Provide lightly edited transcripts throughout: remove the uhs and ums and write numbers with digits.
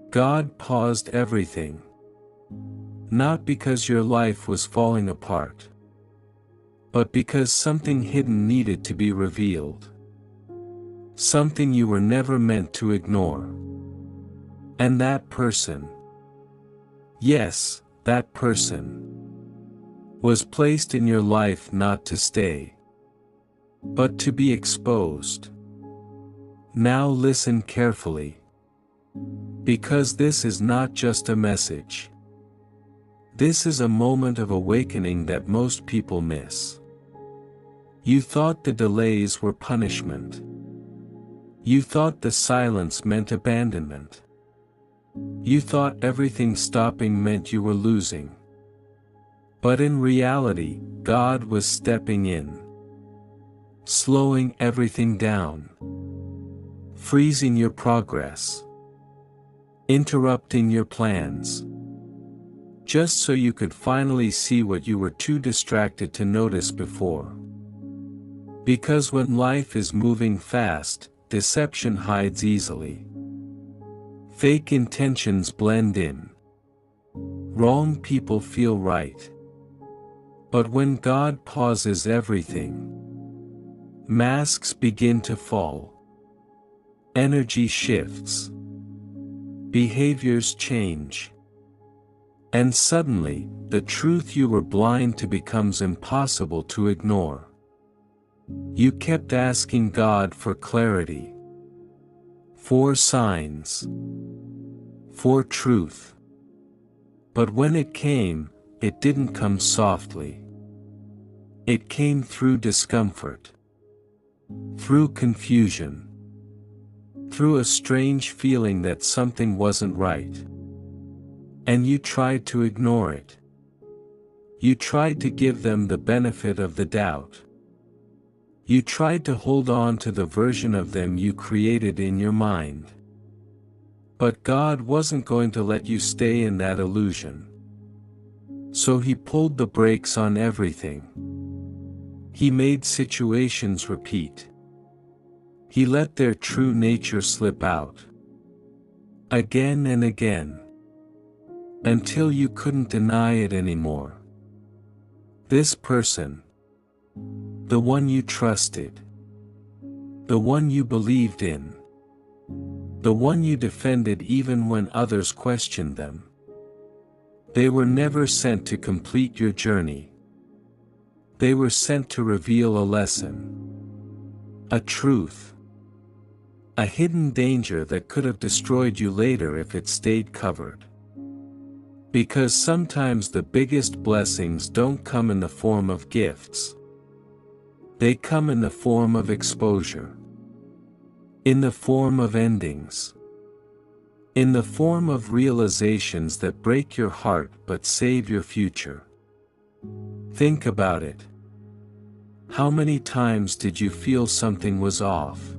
God paused everything. Not because your life was falling apart, but because something hidden needed to be revealed. Something you were never meant to ignore. And that person, yes, that person, was placed in your life not to stay, but to be exposed. Now listen carefully. Because this is not just a message. This is a moment of awakening that most people miss. You thought the delays were punishment. You thought the silence meant abandonment. You thought everything stopping meant you were losing. But in reality, God was stepping in. Slowing everything down. Freezing your progress. Interrupting your plans. Just so you could finally see what you were too distracted to notice before. Because when life is moving fast, deception hides easily. Fake intentions blend in. Wrong people feel right. But when God pauses everything, masks begin to fall. Energy shifts. Behaviors change. And suddenly, the truth you were blind to becomes impossible to ignore. You kept asking God for clarity. For signs. For truth. But when it came, it didn't come softly. It came through discomfort. Through confusion. Through a strange feeling that something wasn't right. And you tried to ignore it. You tried to give them the benefit of the doubt. You tried to hold on to the version of them you created in your mind. But God wasn't going to let you stay in that illusion. So He pulled the brakes on everything. He made situations repeat. He let their true nature slip out. Again and again. Until you couldn't deny it anymore. This person. The one you trusted. The one you believed in. The one you defended even when others questioned them. They were never sent to complete your journey. They were sent to reveal a lesson. A truth. A hidden danger that could have destroyed you later if it stayed covered. Because sometimes the biggest blessings don't come in the form of gifts. They come in the form of exposure. In the form of endings. In the form of realizations that break your heart but save your future. Think about it. How many times did you feel something was off?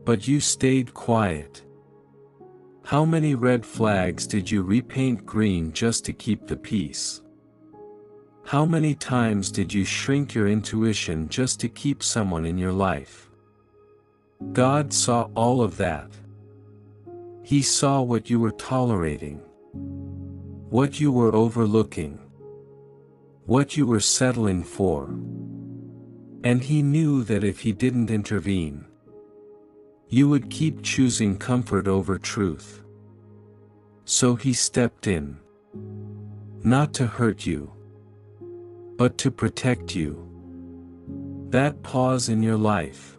But you stayed quiet. How many red flags did you repaint green just to keep the peace? How many times did you shrink your intuition just to keep someone in your life? God saw all of that. He saw what you were tolerating. What you were overlooking. What you were settling for. And He knew that if He didn't intervene, you would keep choosing comfort over truth. So He stepped in. Not to hurt you, but to protect you. That pause in your life.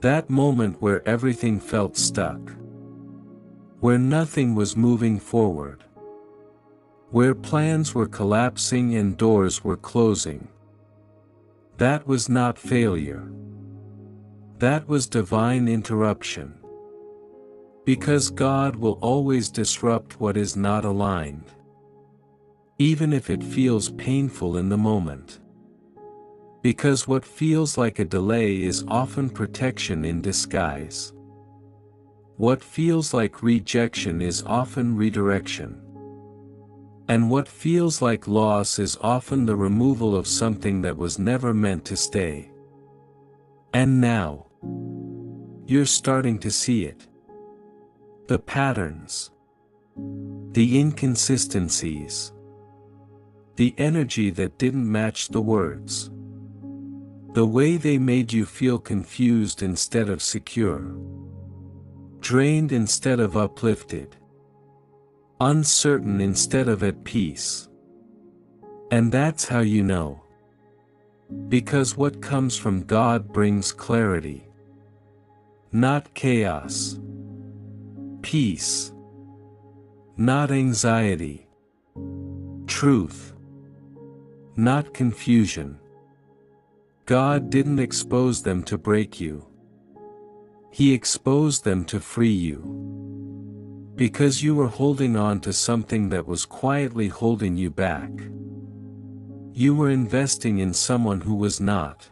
That moment where everything felt stuck. Where nothing was moving forward. Where plans were collapsing and doors were closing. That was not failure. That was divine interruption. Because God will always disrupt what is not aligned. Even if it feels painful in the moment. Because what feels like a delay is often protection in disguise. What feels like rejection is often redirection. And what feels like loss is often the removal of something that was never meant to stay. And now, you're starting to see it. The patterns. The inconsistencies. The energy that didn't match the words. The way they made you feel confused instead of secure. Drained instead of uplifted. Uncertain instead of at peace. And that's how you know. Because what comes from God brings clarity. Not chaos. Peace. Not anxiety. Truth. Not confusion. God didn't expose them to break you. He exposed them to free you. Because you were holding on to something that was quietly holding you back. You were investing in someone who was not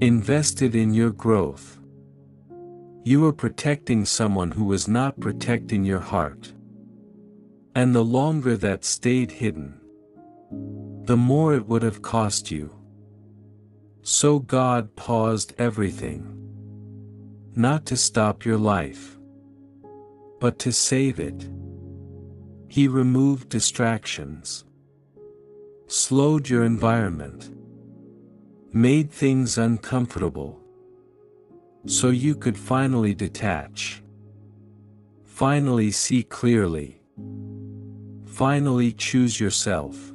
invested in your growth. You were protecting someone who was not protecting your heart. And the longer that stayed hidden, the more it would have cost you. So God paused everything. Not to stop your life, but to save it. He removed distractions. Slowed your environment. Made things uncomfortable. So you could finally detach. Finally see clearly. Finally choose yourself.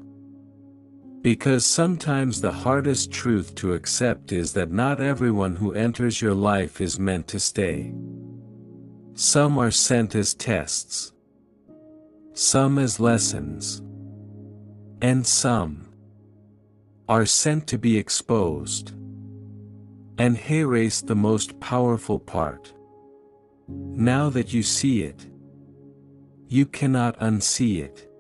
Because sometimes the hardest truth to accept is that not everyone who enters your life is meant to stay. Some are sent as tests. Some as lessons. And some are sent to be exposed. And here's the most powerful part. Now that you see it, you cannot unsee it.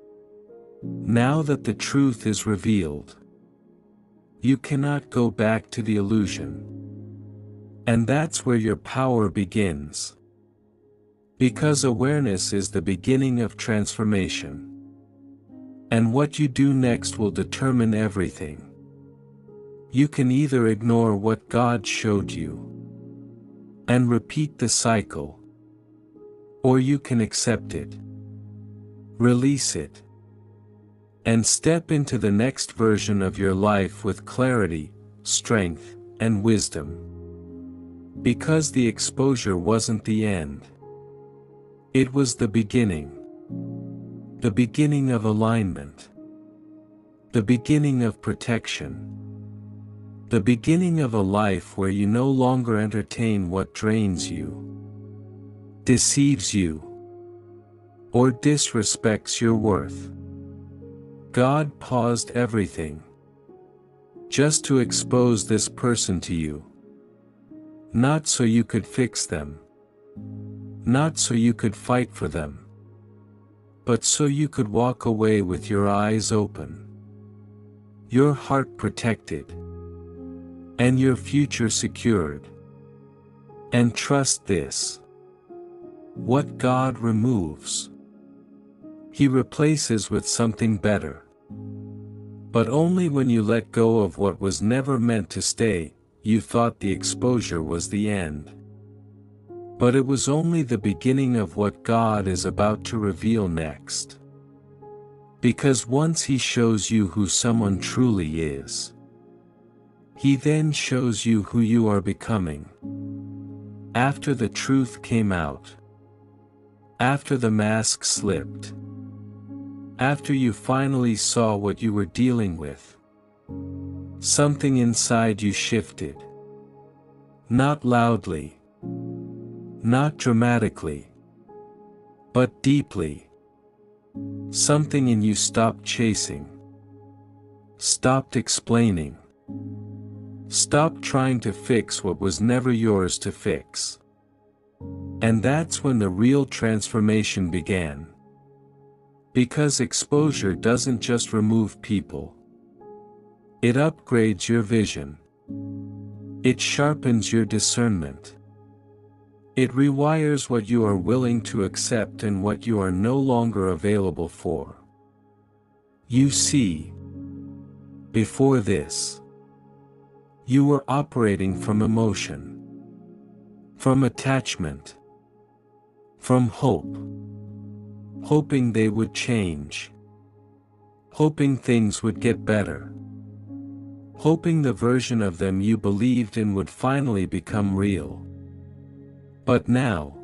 Now that the truth is revealed, you cannot go back to the illusion. And that's where your power begins. Because awareness is the beginning of transformation. And what you do next will determine everything. You can either ignore what God showed you and repeat the cycle, or you can accept it, release it, and step into the next version of your life with clarity, strength, and wisdom. Because the exposure wasn't the end. It was the beginning. The beginning of alignment. The beginning of protection. The beginning of a life where you no longer entertain what drains you, deceives you, or disrespects your worth. God paused everything just to expose this person to you. Not so you could fix them. Not so you could fight for them. But so you could walk away with your eyes open, your heart protected, and your future secured. And trust this. What God removes, He replaces with something better. But only when you let go of what was never meant to stay. You thought the exposure was the end. But it was only the beginning of what God is about to reveal next. Because once He shows you who someone truly is, He then shows you who you are becoming. After the truth came out. After the mask slipped. After you finally saw what you were dealing with. Something inside you shifted. Not loudly. Not dramatically. But deeply. Something in you stopped chasing. Stopped explaining. Stop trying to fix what was never yours to fix. And that's when the real transformation began. Because exposure doesn't just remove people. It upgrades your vision. It sharpens your discernment. It rewires what you are willing to accept and what you are no longer available for. You see, before this, you were operating from emotion, from attachment, From hope. Hoping they would change. Hoping things would get better. Hoping the version of them you believed in would finally become real. But now,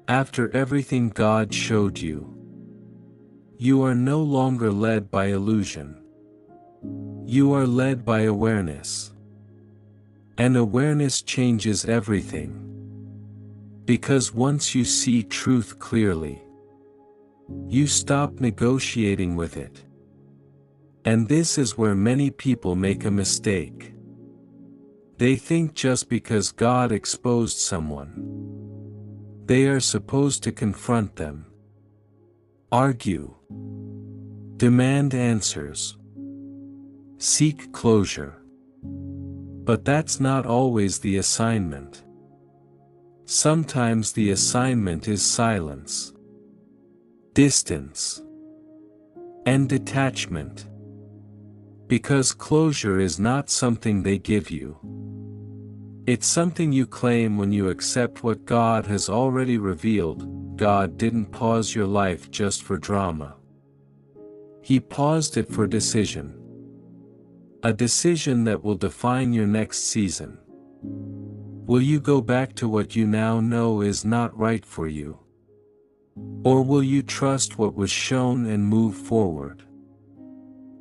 after everything God showed you, you are no longer led by illusion. You are led by awareness. And awareness changes everything. Because once you see truth clearly, you stop negotiating with it. And this is where many people make a mistake. They think just because God exposed someone, they are supposed to confront them, argue, demand answers, seek closure. But that's not always the assignment. Sometimes the assignment is silence, distance, and detachment. Because closure is not something they give you. It's something you claim when you accept what God has already revealed. God didn't pause your life just for drama. He paused it for decision. A decision that will define your next season. Will you go back to what you now know is not right for you? Or will you trust what was shown and move forward?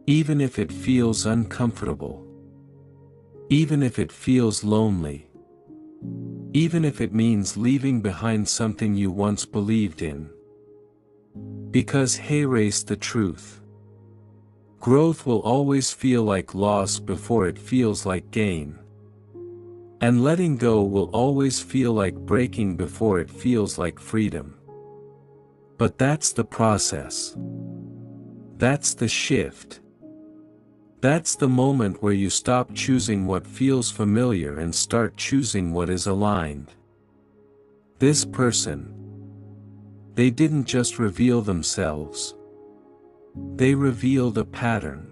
Even if it feels uncomfortable. Even if it feels lonely. Even if it means leaving behind something you once believed in. Because face the truth. Growth will always feel like loss before it feels like gain. And letting go will always feel like breaking before it feels like freedom. But that's the process. That's the shift. That's the moment where you stop choosing what feels familiar and start choosing what is aligned. This person, they didn't just reveal themselves. They revealed a pattern.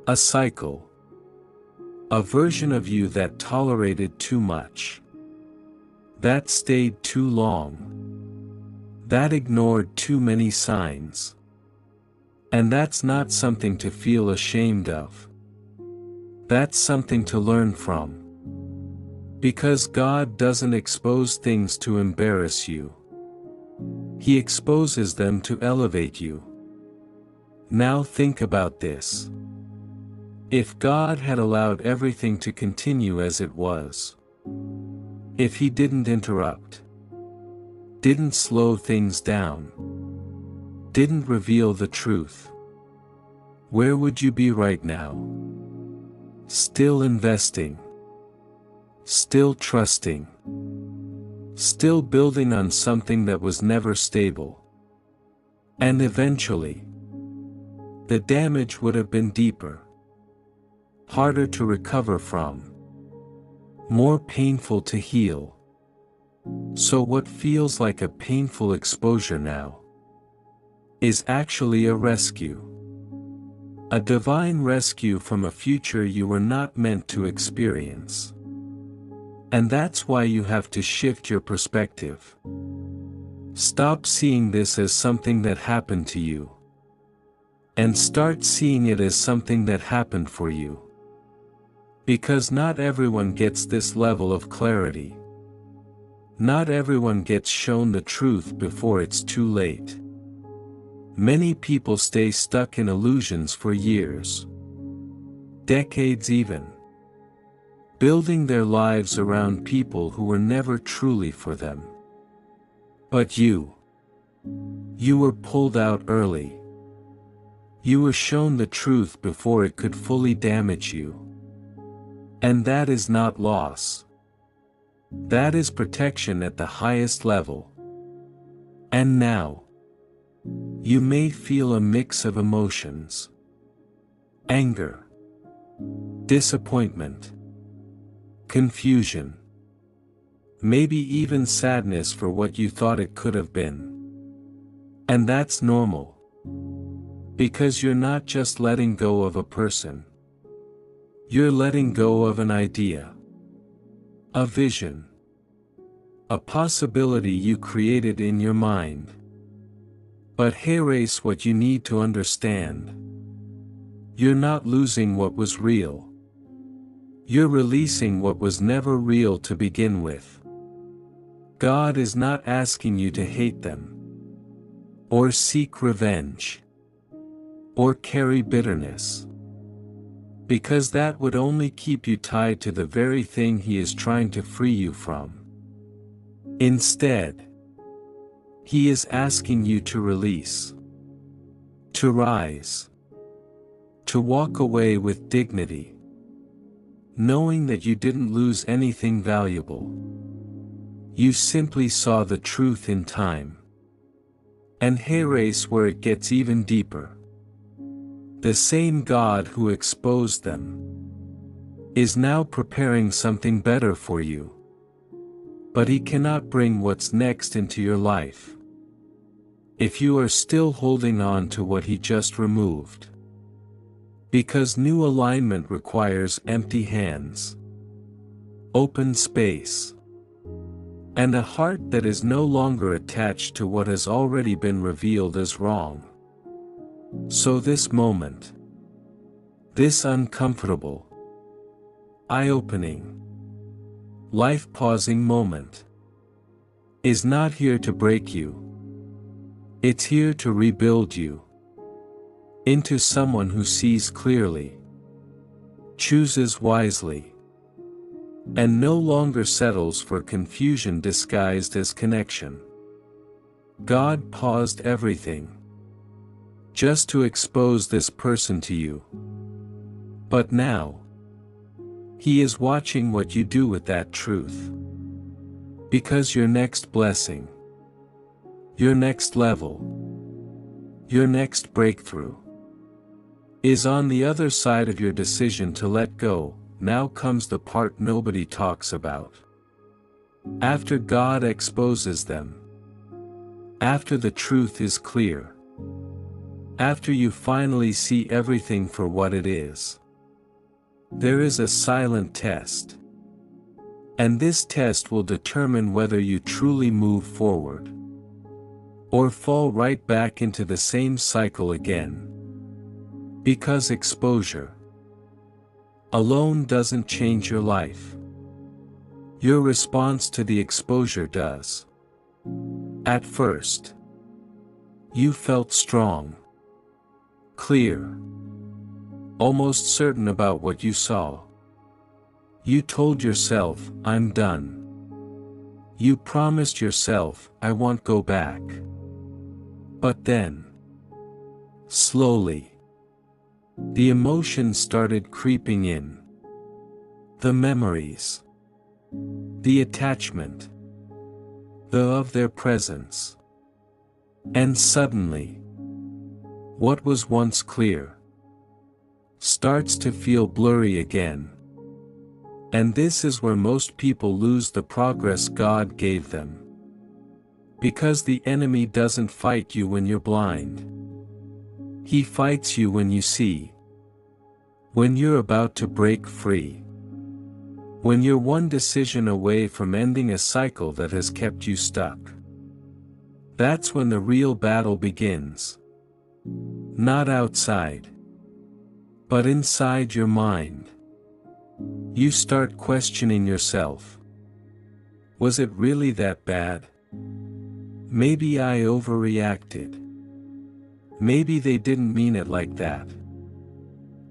A cycle. A version of you that tolerated too much. That stayed too long. That ignored too many signs. And that's not something to feel ashamed of. That's something to learn from. Because God doesn't expose things to embarrass you. He exposes them to elevate you. Now think about this. If God had allowed everything to continue as it was, if He didn't interrupt, didn't slow things down, didn't reveal the truth, where would you be right now? Still investing, still trusting, still building on something that was never stable. And eventually, the damage would have been deeper, harder to recover from, more painful to heal. So what feels like a painful exposure now is actually a rescue. A divine rescue from a future you were not meant to experience. And that's why you have to shift your perspective. Stop seeing this as something that happened to you. And start seeing it as something that happened for you. Because not everyone gets this level of clarity. Not everyone gets shown the truth before it's too late. Many people stay stuck in illusions for years. Decades even. Building their lives around people who were never truly for them. But you were pulled out early. You were shown the truth before it could fully damage you. And that is not loss. That is protection at the highest level. And now, you may feel a mix of emotions. Anger. Disappointment. Confusion. Maybe even sadness for what you thought it could have been. And that's normal. Because you're not just letting go of a person. You're letting go of an idea. A vision. a possibility you created in your mind. But here's what you need to understand. You're not losing what was real. You're releasing what was never real to begin with. God is not asking you to hate them, or seek revenge, or carry bitterness, because that would only keep you tied to the very thing He is trying to free you from. Instead, He is asking you to release, to rise, to walk away with dignity, knowing that you didn't lose anything valuable. You simply saw the truth in time. And here's where it gets even deeper. The same God who exposed them is now preparing something better for you. But He cannot bring what's next into your life if you are still holding on to what He just removed. Because new alignment requires empty hands, open space, and a heart that is no longer attached to what has already been revealed as wrong. So this moment, this uncomfortable, eye-opening, life-pausing moment, is not here to break you. It's here to rebuild you into someone who sees clearly, chooses wisely, and no longer settles for confusion disguised as connection. God paused everything just to expose this person to you. But now, He is watching what you do with that truth. Because your next blessing, your next level, your next breakthrough, is on the other side of your decision to let go. Now comes the part nobody talks about. After God exposes them, after the truth is clear, after you finally see everything for what it is, there is a silent test. And this test will determine whether you truly move forward, or fall right back into the same cycle again. Because exposure alone doesn't change your life. Your response to the exposure does. At first, you felt strong, clear, almost certain about what you saw. You told yourself, "I'm done." You promised yourself, "I won't go back." But then, slowly, the emotions started creeping in. The memories, the attachment, of their presence. And suddenly, what was once clear starts to feel blurry again. And this is where most people lose the progress God gave them. Because the enemy doesn't fight you when you're blind. He fights you when you see. When you're about to break free. When you're one decision away from ending a cycle that has kept you stuck. That's when the real battle begins. Not outside, but inside your mind. You start questioning yourself. Was it really that bad? Maybe I overreacted. Maybe they didn't mean it like that.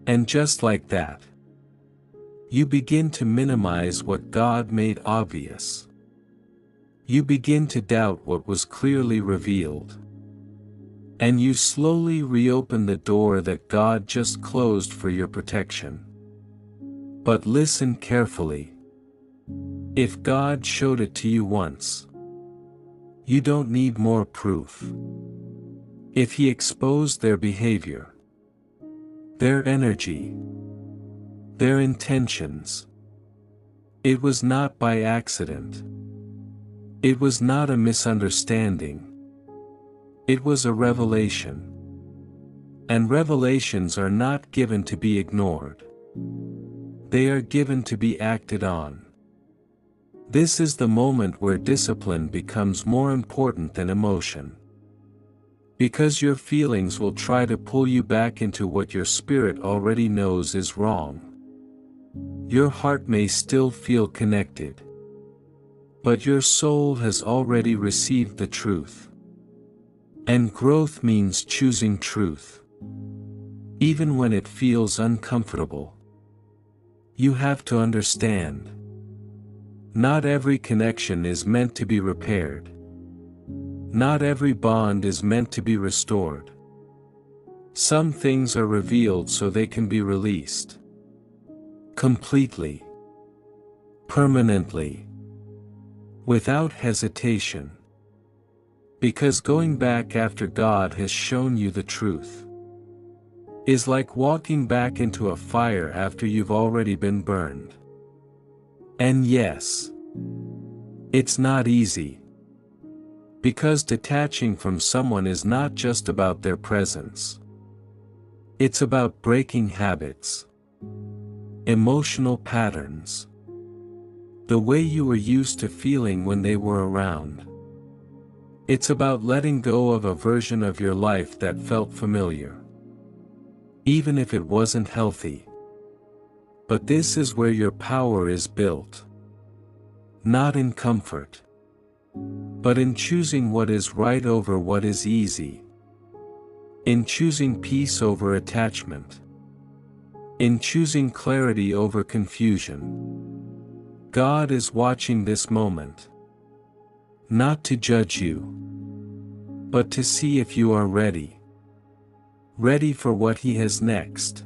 And just like that, you begin to minimize what God made obvious. You begin to doubt what was clearly revealed. And you slowly reopen the door that God just closed for your protection. But listen carefully. If God showed it to you once, you don't need more proof. If He exposed their behavior, their energy, their intentions, it was not by accident. It was not a misunderstanding. It was a revelation. And revelations are not given to be ignored. They are given to be acted on. This is the moment where discipline becomes more important than emotion. Because your feelings will try to pull you back into what your spirit already knows is wrong. Your heart may still feel connected, but your soul has already received the truth. And growth means choosing truth, even when it feels uncomfortable. You have to understand, not every connection is meant to be repaired. Not every bond is meant to be restored. Some things are revealed so they can be released. Completely. Permanently. Without hesitation. Because going back after God has shown you the truth is like walking back into a fire after you've already been burned. And yes, it's not easy. Because detaching from someone is not just about their presence. It's about breaking habits, emotional patterns, the way you were used to feeling when they were around. It's about letting go of a version of your life that felt familiar, even if it wasn't healthy. But this is where your power is built. Not in comfort, but in choosing what is right over what is easy. In choosing peace over attachment. In choosing clarity over confusion. God is watching this moment. Not to judge you, but to see if you are ready. Ready for what He has next.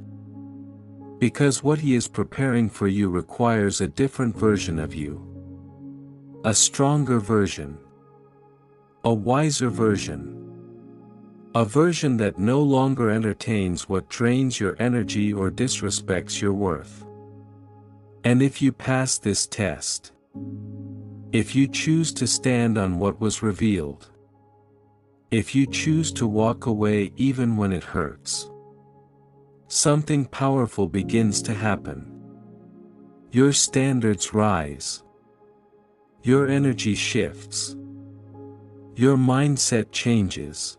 Because what He is preparing for you requires a different version of you. A stronger version. A wiser version. A version that no longer entertains what drains your energy or disrespects your worth. And if you pass this test, if you choose to stand on what was revealed, if you choose to walk away even when it hurts, something powerful begins to happen. Your standards rise. Your energy shifts. Your mindset changes.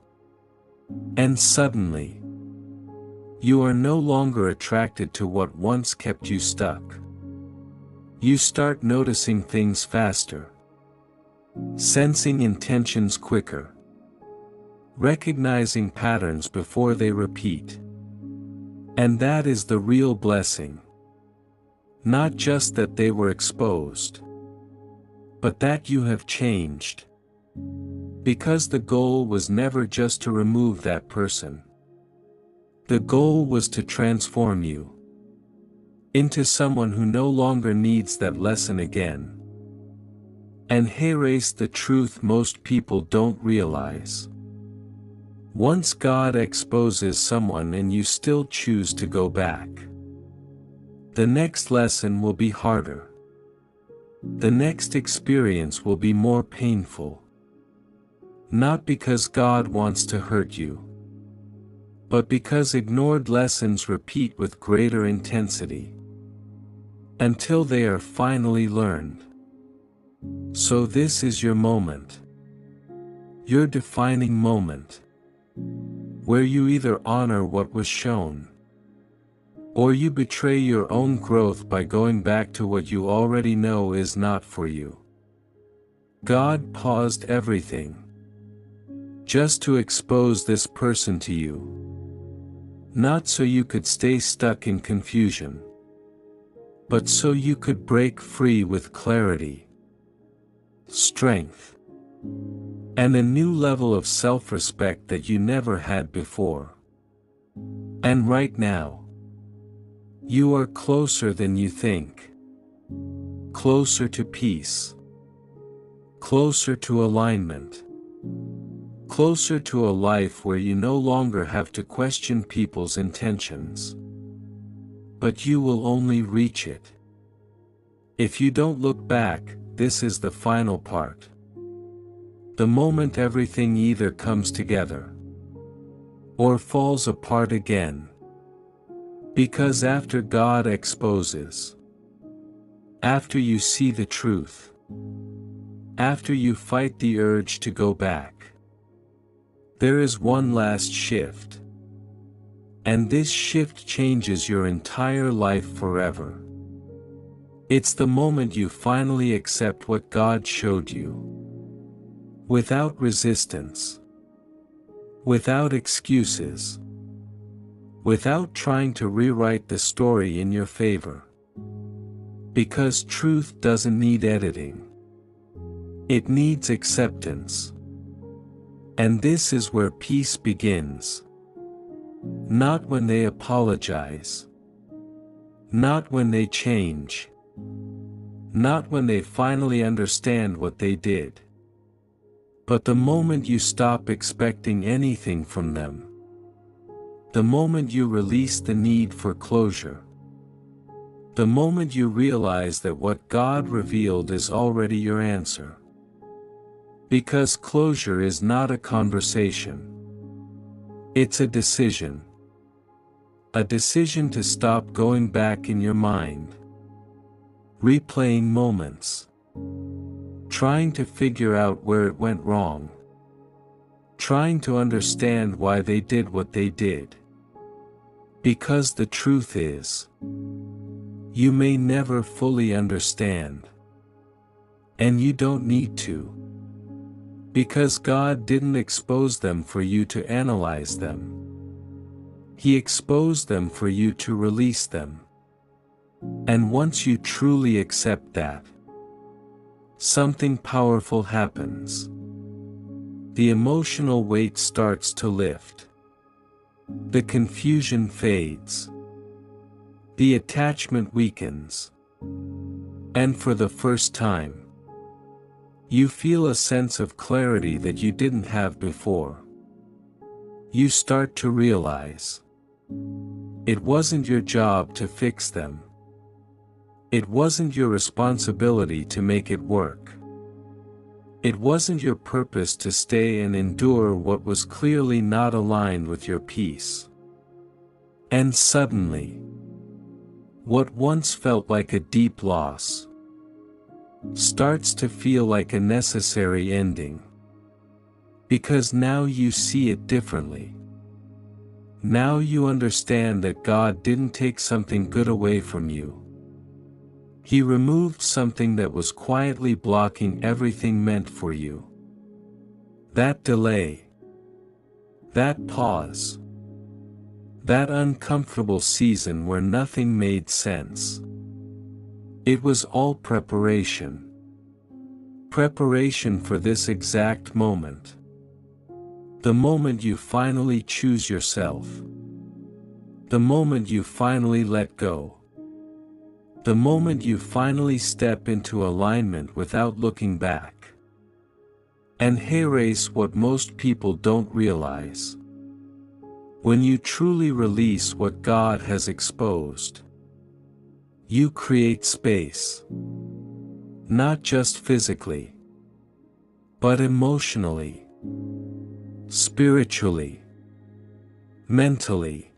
And suddenly, you are no longer attracted to what once kept you stuck. You start noticing things faster, sensing intentions quicker, recognizing patterns before they repeat. And that is the real blessing. Not just that they were exposed, but that you have changed. Because the goal was never just to remove that person. The goal was to transform you into someone who no longer needs that lesson again. And here's the truth most people don't realize. Once God exposes someone and you still choose to go back, the next lesson will be harder. The next experience will be more painful. Not because God wants to hurt you, but because ignored lessons repeat with greater intensity, until they are finally learned. So this is your moment. Your defining moment. Where you either honor what was shown, or you betray your own growth by going back to what you already know is not for you. God paused everything, just to expose this person to you. Not so you could stay stuck in confusion, but so you could break free with clarity, strength, and a new level of self-respect that you never had before. And right now, you are closer than you think. Closer to peace. Closer to alignment. Closer to a life where you no longer have to question people's intentions. But you will only reach it if you don't look back. This is the final part. The moment everything either comes together or falls apart again. Because after God exposes, after you see the truth, After you fight the urge to go back, there is one last shift. And this shift changes your entire life forever. It's the moment you finally accept what God showed you. Without resistance. Without excuses. Without trying to rewrite the story in your favor. Because truth doesn't need editing. It needs acceptance. And this is where peace begins. Not when they apologize. Not when they change. Not when they finally understand what they did. But the moment you stop expecting anything from them. The moment you release the need for closure. The moment you realize that what God revealed is already your answer. Because closure is not a conversation. It's a decision. A decision to stop going back in your mind. Replaying moments. Trying to figure out where it went wrong. Trying to understand why they did what they did. Because the truth is, you may never fully understand. And you don't need to. Because God didn't expose them for you to analyze them. He exposed them for you to release them. And once you truly accept that, something powerful happens. The emotional weight starts to lift. The confusion fades. The attachment weakens. And for the first time, you feel a sense of clarity that you didn't have before. You start to realize it wasn't your job to fix them. It wasn't your responsibility to make it work. It wasn't your purpose to stay and endure what was clearly not aligned with your peace. And suddenly, what once felt like a deep loss starts to feel like a necessary ending. Because now you see it differently. Now you understand that God didn't take something good away from you. He removed something that was quietly blocking everything meant for you. That delay. That pause. That uncomfortable season where nothing made sense. It was all preparation. Preparation for this exact moment. The moment you finally choose yourself. The moment you finally let go. The moment you finally step into alignment without looking back. And here's what most people don't realize. When you truly release what God has exposed, you create space. Not just physically, but emotionally, spiritually, mentally.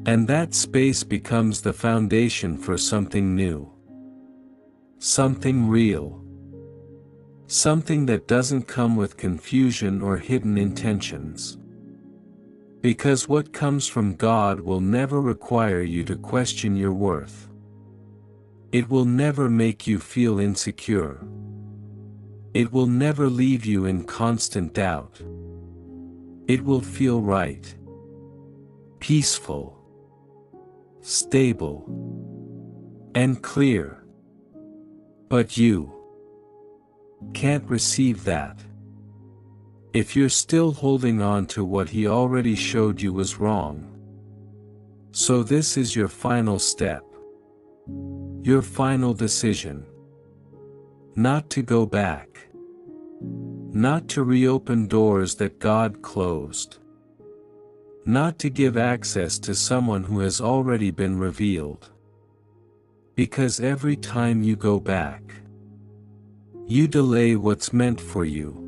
And that space becomes the foundation for something new. Something real. Something that doesn't come with confusion or hidden intentions. Because what comes from God will never require you to question your worth. It will never make you feel insecure. It will never leave you in constant doubt. It will feel right. Peaceful. Stable. And clear. But you can't receive that if you're still holding on to what He already showed you was wrong. So this is your final step. Your final decision. Not to go back. Not to reopen doors that God closed. Not to give access to someone who has already been revealed. Because every time you go back, you delay what's meant for you.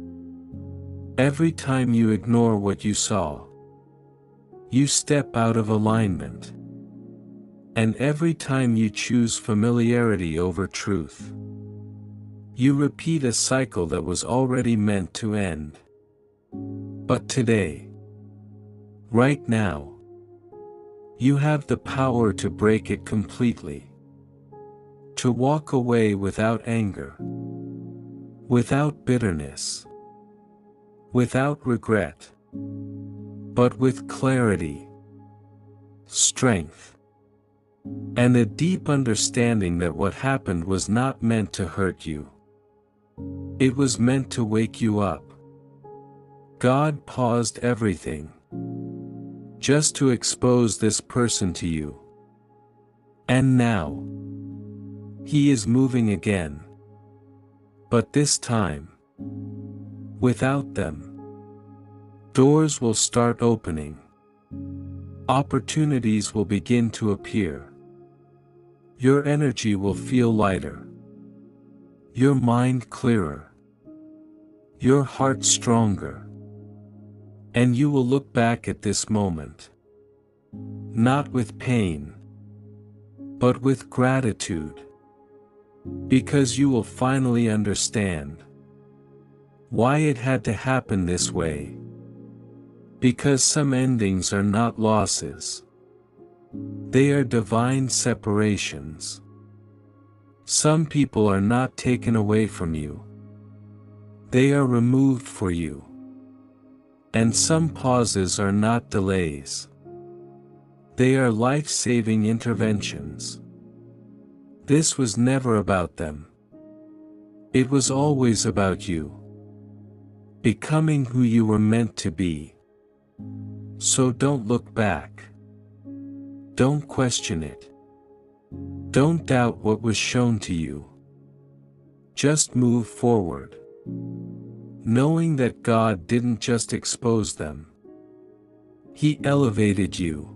Every time you ignore what you saw, you step out of alignment. And every time you choose familiarity over truth, You repeat a cycle that was already meant to end. But today, right now, you have the power to break it completely. To walk away without anger, without bitterness, without regret, but with clarity, strength, and a deep understanding that what happened was not meant to hurt you. It was meant to wake you up. God paused everything, just to expose this person to you. And now, He is moving again. But this time, without them. Doors will start opening. Opportunities will begin to appear. Your energy will feel lighter. Your mind clearer. Your heart stronger. And you will look back at this moment, not with pain, but with gratitude. Because you will finally understand why it had to happen this way. Because some endings are not losses. They are divine separations. Some people are not taken away from you. They are removed for you. And some pauses are not delays. They are life-saving interventions. This was never about them. It was always about you. Becoming who you were meant to be. So don't look back. Don't question it. Don't doubt what was shown to you. Just move forward. Knowing that God didn't just expose them. He elevated you.